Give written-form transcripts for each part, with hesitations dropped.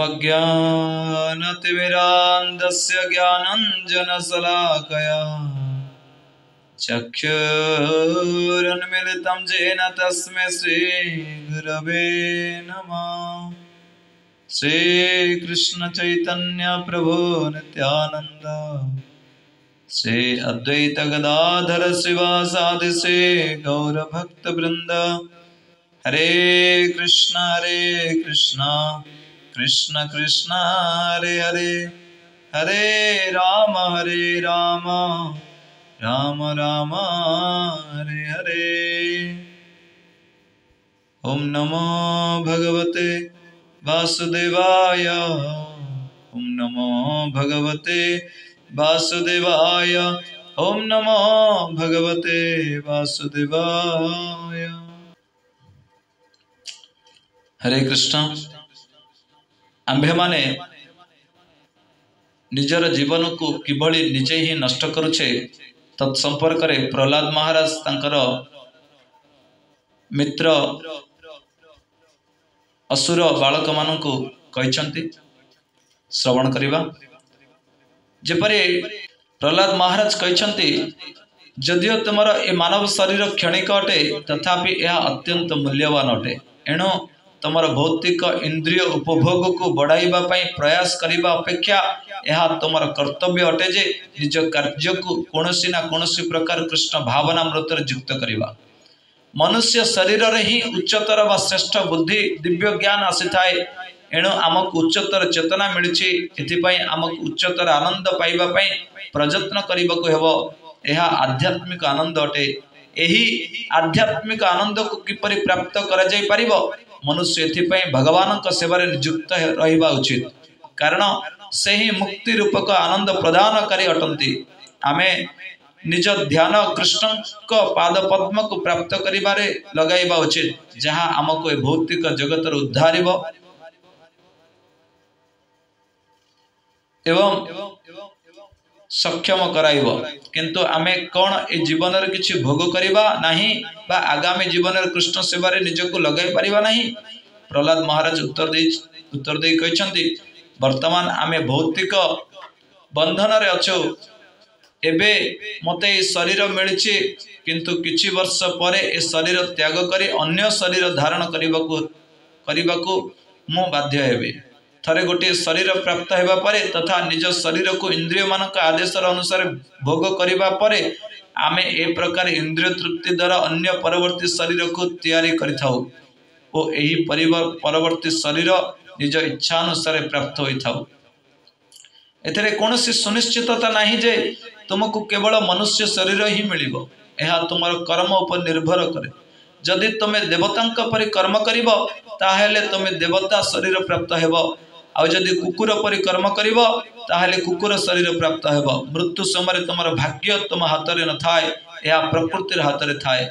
ओमज्ञानतिमिरान्धस्य ज्ञानाञ्जनशलाकया चक्षुरुन्मिलितं येन तस्मै श्रीगुरवे नमः। श्रीकृष्ण चैतन्य प्रभु नित्यानंद श्री अद्वैत गदाधर शिवासादि से गौर भक्त वृंद। हरे कृष्ण कृष्ण कृष्ण हरे हरे, हरे राम राम राम हरे हरे। ओम नमो भगवते वासुदेवाय, ओम नमो भगवते वासुदेवाय, ओम नमो भगवते वासुदेवाय। हरे कृष्ण। आंभे माने निजर जीवन को किभली निजे ही नष्ट करुछे तत्संपर्क रे प्रहलाद महाराज तांकर मित्र असुर बालक मानू कहते श्रवण करवा। जेपरि प्रहलाद महाराज कहते जदियो तुमर ए मानव शरीर क्षणिक अटे तथापि यह अत्यंत मूल्यवान अटे। एणु तुमर भौतिक इंद्रिय उपभोग को बढ़ाइबा पई प्रयास करिबा अपेक्षा यह तुमर कर्तव्य अटे जे निज कार्य को कोनोसी ना कोनोसी प्रकार कृष्ण भावनामृत युक्त करिबा। मनुष्य शरीर रे ही उच्चतर व श्रेष्ठ बुद्धि दिव्य ज्ञान आसी थाए। एणु आमक उच्चतर चेतना मिलछि, एथिपई आमक उच्चतर आनंद पाइबा पई प्रयत्न करिबाको हेबो। यह आध्यात्मिक आनंद अटे। एही आध्यात्मिक आनंद को किपरि प्राप्त करा जाय परिबो? मनुष्य एथिपई भगवान का सेवारे नियुक्त रहिबा उचित, कारण से ही मुक्ति रूपक आनंद प्रदानकारी अटंती। आमे निज ध्यान कृष्ण को पाद पद्म को प्राप्त करिबारे लगाइबा उचित, जहाँ आमको भौतिक जगतर उद्धारिबो एवं सक्षम कराइबो। किंतु आमे कौन ए जीवन रे किछि भोग करिबा नहीं बा आगामी जीवन रे कृष्ण सेवा रे निजको लगाई परिबा नहीं। प्रहलाद महाराज उत्तर दे कहछंती वर्तमान आमे भौतिक बंधन रे अछु। एबे मते ए शरीर मिलिछि, किंतु किछि वर्ष परे ए शरीर त्याग करी अन्य शरीर धारण करिबाकू मु बाध्य हेबे। थरे गोटे शरीर प्राप्त हेबा परे तथा निज शरीर को इंद्रिय मानक आदेश अनुसार भोग करिबा परे आमे ए प्रकार इंद्रिय तृप्ति द्वारा अन्य परवर्ती शरीर को तैयारी करिथाउ ओ एही परवर्ती शरीर निज इच्छा अनुसार प्राप्त होइथाउ। एथरे कोनोसी सुनिश्चितता नहीं जे तुमको केवल मनुष्य शरीर ही मिलिबो। एहा तुमर कर्म उपर निर्भर करे। जदि तुमे देवतांक परि कर्म करिबो ताहेले तुमे देवता शरीर प्राप्त हेबो, आ जदि कुकुर परि कर्म करिबो ताहेले कुकुर शरीर प्राप्त हेबो। मृत्यु समय तुमर भाग्य तुम हाथ रे न थाए, एहा प्रकृतिर हाथ रे थाए।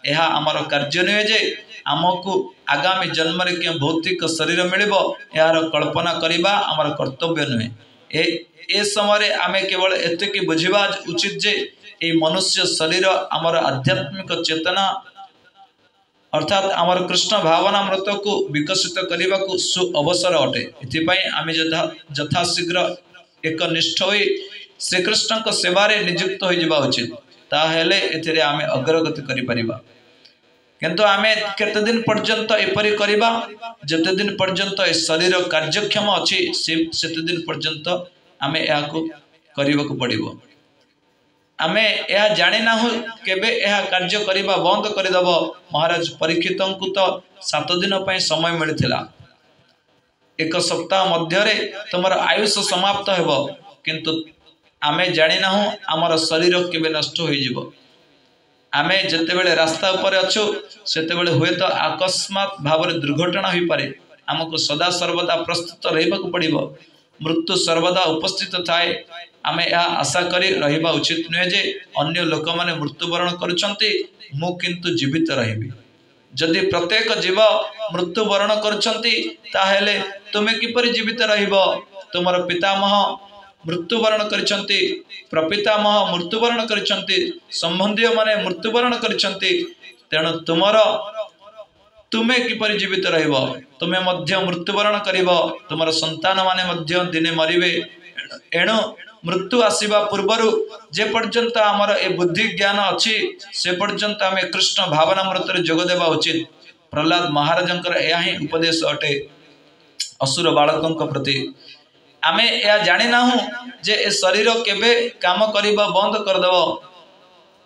एहा हमर कार्य नय जे आमको आगामी जन्म रे के भौतिक शरीर मिलिबो यार कल्पना करिबा हमर कर्तव्य नय। ए समय आमे केवल एतकी बुझिबा उचित जे ए मनुष्य शरीर हमर आध्यात्मिक चेतना अर्थात आमर कृष्ण भावनामृत को विकसित करने को सु अवसर अटे। इथिपाई आमे यथाशीघ्र एक निष्ठ होई श्रीकृष्ण को सेवारे नियुक्त हो जावा उचित, ताहेले एथिरे आमे अग्रगति करि परिबा। किंतु आमे केते दिन पर्यंत एपरि करिबा जते दिन पर्यंत ए शरीर कार्यक्षम अछि सेते दिन पर्यंत आमे याको करिबाको पड़िबो। आमे यह जाने ना हो केबे यह कार्य करिबा बंद कर दब। महाराज परीक्षित को तो 7 दिन पई समय मिलथिला। एक सप्ताह मध्य तुमर आयुष समाप्त हेबो, किंतु आमे जाने ना हो आमर शरीर केबे नष्ट हो जिवो। आमे जते बेले रास्ता ऊपर अछु सेते बेले हुए तो अकस्मात भाव में दुर्घटना हो पारे। हमको सदा सर्वदा प्रस्तुत रहबाक पड़िबो। मृत्यु सर्वदा उपस्थित थाए। आमे या आशा करी रहिबा उचित नुहे जे अन्य लोक माने मृत्युवरण करुछंती मु किंतु जीवित रहिबी। जदि प्रत्येक जीव मृत्युवरण करुछंती ताहेले तुमे किपरि जीवित रहिबो? तुमर पितामह मृत्युवरण करिछंती, प्रपितामह मृत्युवरण करिछंती, संबंधी माने मृत्युवरण करिछंती। तेणु तुमर तुमे किपरि जीवित रहिब तुमे मध्य मृत्युवरण करिब तुमर संतान माने मध्य दिने मरिबे एणु मृत्यु आसीबा पूर्वरु जे पर्यंत आमर ए बुद्धि ज्ञान अछि से पर्यंत आमे कृष्ण भावनामृत रे जोग देबा उचित। प्रहलाद महाराजंकर एहा ही उपदेश अटे असुर बालकंक प्रति। आमे या जानि नाहु जे ए शरीर केबे काम करिबा बंद कर देबो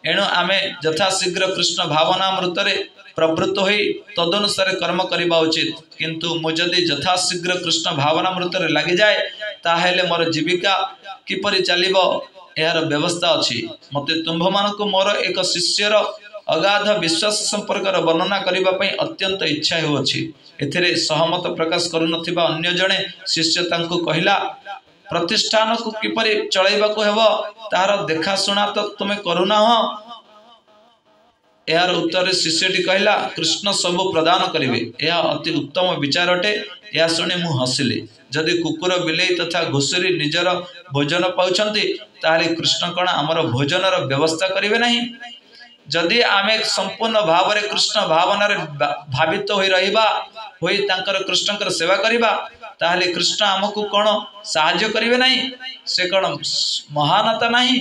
एणु आमे यथा शीघ्र कृष्ण भावनामृत रे प्रवृत्त होई तदनुसार कर्म करिबा उचित। किंतु मुजदी यथा शीघ्र कृष्ण भावनामृत रे लागि जाए ताहेले मोर जीविका किपरि चलिबो एहार व्यवस्था अछि। मते तुम्भ मानको मोर एक शिष्यर अगाध विश्वास संपर्क वर्णना करबा पई अत्यंत इच्छा होछि। एथिरे सहमत प्रकाश करू नथिबा अन्य जणे शिष्य तांको कहिला प्रतिष्ठान को किपरि चलाइबा को हेबो तार देखा सुना तो तुमे करूना हो। यार उत्तर शिष्यटी कहला कृष्ण सब प्रदान करिवे यह अति उत्तम विचार अटे। यह शुणी मु हसिली जदि कुकुर बिलेई तथा घुसुरी निजर भोजन पाउछंती ताले कृष्ण कण आमर भोजनर व्यवस्था करिवे नहीं। जदि आमे संपूर्ण भाव रे कृष्ण भावना रे भावित होई रहिबा होई तांकर कृष्णकर सेवा करिबा ताले कृष्ण हमकु कोन सहाय्य करिवे नहीं से कोन महानता नहीं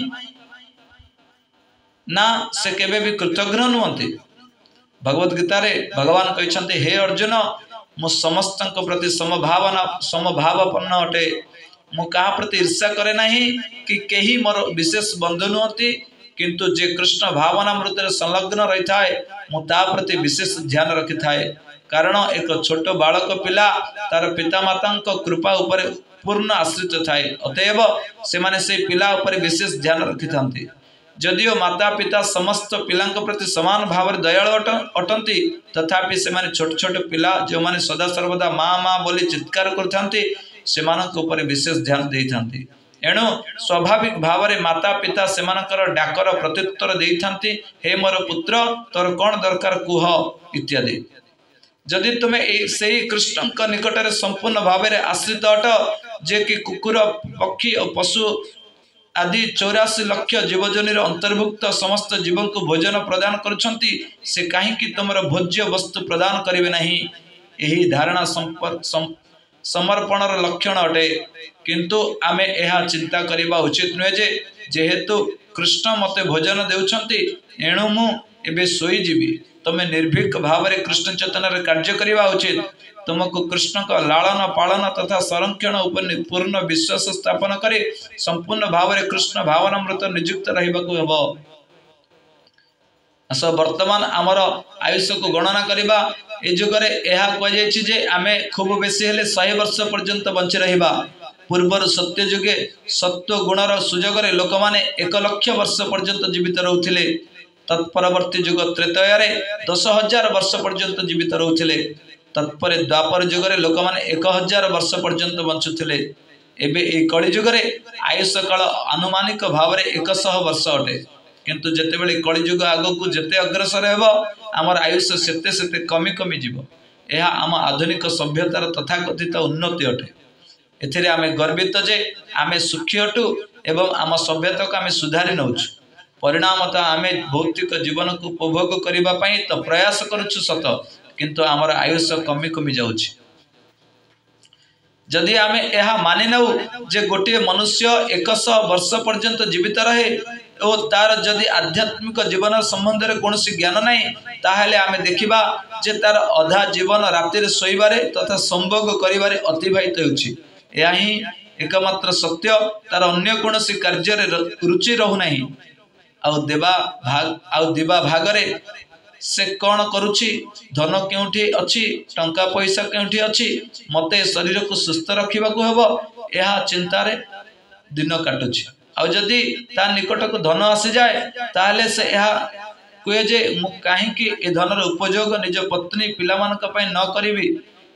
ना से केबे भी कृतज्ञ नुहंती। भगवत गीता रे भगवान कहते हे अर्जुन मु समस्त प्रति समभावपन्न अटे मु कहा प्रति ईर्ष्या करे नहीं कि केही मोर विशेष बंधु नुहंती किंतु जे कृष्ण भावनामृत रे संलग्न रही थाए मु ता प्रति विशेष ध्यान रखि थाए। कारण एक छोट बालक पिला तार पिता माता कृपा उपर पूर्ण आश्रित थाए अतएव से माने से पिला उपर विशेष ध्यान रखि थांती। जदियो माता पिता समस्त पिला प्रति समान भाव दयालु अटंती तथापि से माने छोट छोट पिला जो माने सदा सर्वदा माँ माँ बोली चित्कार करथांती सेमानक ऊपर विशेष ध्यान देइथांती। एणु स्वाभाविक भाव में माता पिता सेमानकर डाकर प्रत्युत्तर देइथांती हे मोर पुत्र तोर कौन दरकार कुह इत्यादि। जदि तुमे सेही कृष्ण निकट में संपूर्ण भाव में आश्रित अट जे कि कुकुर पक्षी और पशु आदि 84 लाख जीवजनी अंतर्भुक्त समस्त जीवन को भोजन प्रदान करुछंती से कहीं तुमर भोज्य वस्तु प्रदान करिवे नहीं। यही धारणा समर्पणर लक्षण अटे किंतु आमे यह चिंता करबा उचित नुहे जे जेहेतु कृष्ण मते भोजन देउछंती एणु मु एबे सोई जीवी तमे निर्भीक भाव में कृष्ण चेतन रे कार्य करबा उचित। तुमको कृष्ण का लालन पालन तथा संरक्षण उपर पूर्ण विश्वास स्थापन करे संपूर्ण भाव में कृष्ण भावनामृत नियुक्त रहिबाकु हेबो। अस वर्तमान आमर आयुष्य को गणना करबा ए जुगरे एहा कह जायछि जे आमे खूब बेसी हेले 100 वर्ष पर्यंत बंची रहिबा। पूर्वर सत्य जुगे सत्व गुणर सुजोगरे लोक माने 1 लाख वर्ष पर्यंत जीवित रहउथिले। तत्परवर्ती जुग त्रेतया रे 10,000 वर्ष पर्यंत जीवित रहउथिले। तत्पर द्वापर जुगरे लोक माने 1000 वर्ष पर्यंत बंचुथिले। एबे ए कली जुगरे आयुष काल आनुमानिक भाव में 100 वर्ष अटे किंतु जेते बेले कली जुग आगो को जेते अग्रसर हेबो आमर आयुष सेते सेते कमी कमी जीवो। यह आम आधुनिक सभ्यतार तथाकथित उन्नति अटे। एथिरे आमे गर्वित जे आमे सुखी अटु एवं आम सभ्यता को आमे सुधारी नउछु। परिणामतः आमे भौतिक जीवन को उपभोग करिबा पई तो प्रयास करूछु सत किंतु आमर आयुष कमी कमी जाउछि। जदि आमे एहा मानि नउ जे गोटे मनुष्य 100 वर्ष पर्यंत जीवित रहे और तार जदि आध्यात्मिक जीवन संबंध में कौन ज्ञान नहीं ताहले आमे देखिबा जे तार अधा जीवन राति शोइबारे तथा संभोग करिबारे अतिबाहित होउछि। एहा ही एकमात्र सत्य तार अन्य कौन कार्य रुचि रहु नहीं। आउ दिबा भागरे से कौन करुछि धन केउठी अछि टंका पैसा केउठी अछि मते शरीर को सुस्थ रखिबा को हेबो एहा चिंता रे दिन काटुछि। आउ जदि ता निकट को धन आसी जाए ताहले से एहा कहे जे मु काहे कि ए धनर उपयोग निज पत्नी पिला मानक पय न करिवि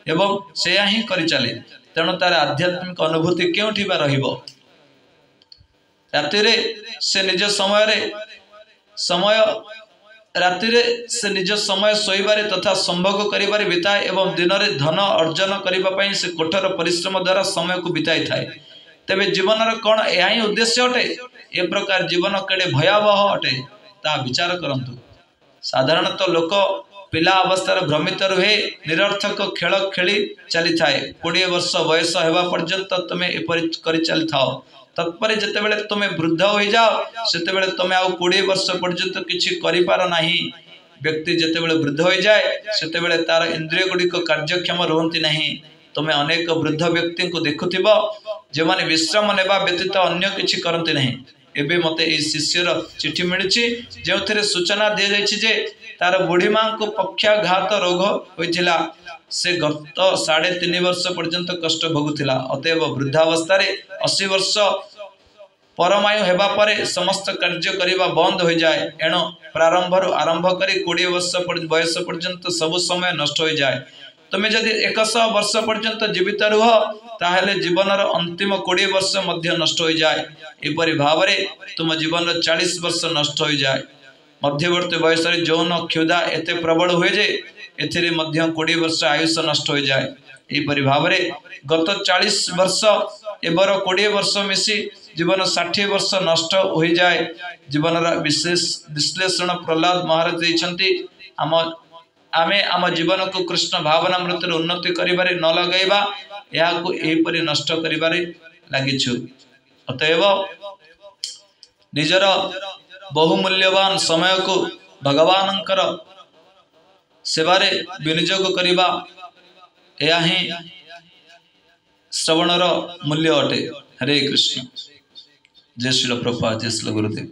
एवं सेया ही करि चले तेणु तार आध्यात्मिक अनुभूति केउठी बा रहिबो। राति रे से निज समय सोइबारे तथा संभोग करिबारे बिताए एवं दिन रे धन अर्जन करिबा पई से कठोर परिश्रम द्वारा समय को बिताई थाए। तेबे जीवन कौन यह उद्देश्य अटे ए प्रकार जीवन केड़े भयावह अटे ता विचार करंतु। साधारणतः लोक पिला अवस्थार भ्रमित रुहे निरर्थक खेल खेली चली थाए 20 वर्ष बयस हेबा पर्यंत तुमे एपरि करि चली थाओ तत्पर जितेबेले तुम वृद्ध हो जाओ सेतेबेले तुम आउ 20 वर्ष पर्यंत किछि करि पार नाही व्यक्ति जितेबेले वृद्ध हो जाए सेतेबेले तार इंद्रिय गुड़िक कार्यक्षम रुहंती नहीं तुम अनेक वृद्ध व्यक्ति को देखुथिबो जे माने विश्राम नेबा व्यतीत अन्य किछि करंती नहीं एबे मते ए शिष्यर चिठी मिलिछि जेउथरे सूचना दे जायछि जे तार बुढ़ी मां को पक्षाघात रोग होइथिला से गत 3.5 वर्ष पर्यंत कष्ट भोगुथिला अतएव वृद्धावस्था 80 वर्ष परमायु हेबा परे समस्त कार्य करिबा बंद हो जाए एणु प्रारंभ आरंभ करी 20 वर्ष बयस पर्यंत सब समय नष्ट हो जाए तुम्हें जदि 100 वर्ष पर्यंत जीवित रुह ताहेले जीवनर अंतिम 20 वर्ष मध्य नष्ट हो जाए एपरि भावरे तुम जीवन 40 वर्ष नष्ट हो जाए मध्यवर्ती बयस यौन क्षुधा एते प्रबल हुए जे एथिरे मध्य 20 वर्ष आयुष नष्ट हो जाए एपरि भावरे गत 40 वर्ष एबर 20 वर्ष मिसी जीवन 60 वर्ष नष्ट हो जाए जीवनर विशेष विश्लेषण प्रहलाद महाराज देइछंती आमे आम जीवन को कृष्ण भावना मृत उन्नति करिबारे न लगैबा याको एपरि नष्ट करिबारे लागिछु अतएव निजर बहुमूल्यवान समय को भगवानंकर सेवारे विनियोग करिबा या ही श्रवणर मूल्य अटे हरे कृष्ण जय श्री प्रभुपाद जय श्री गुरुदेव।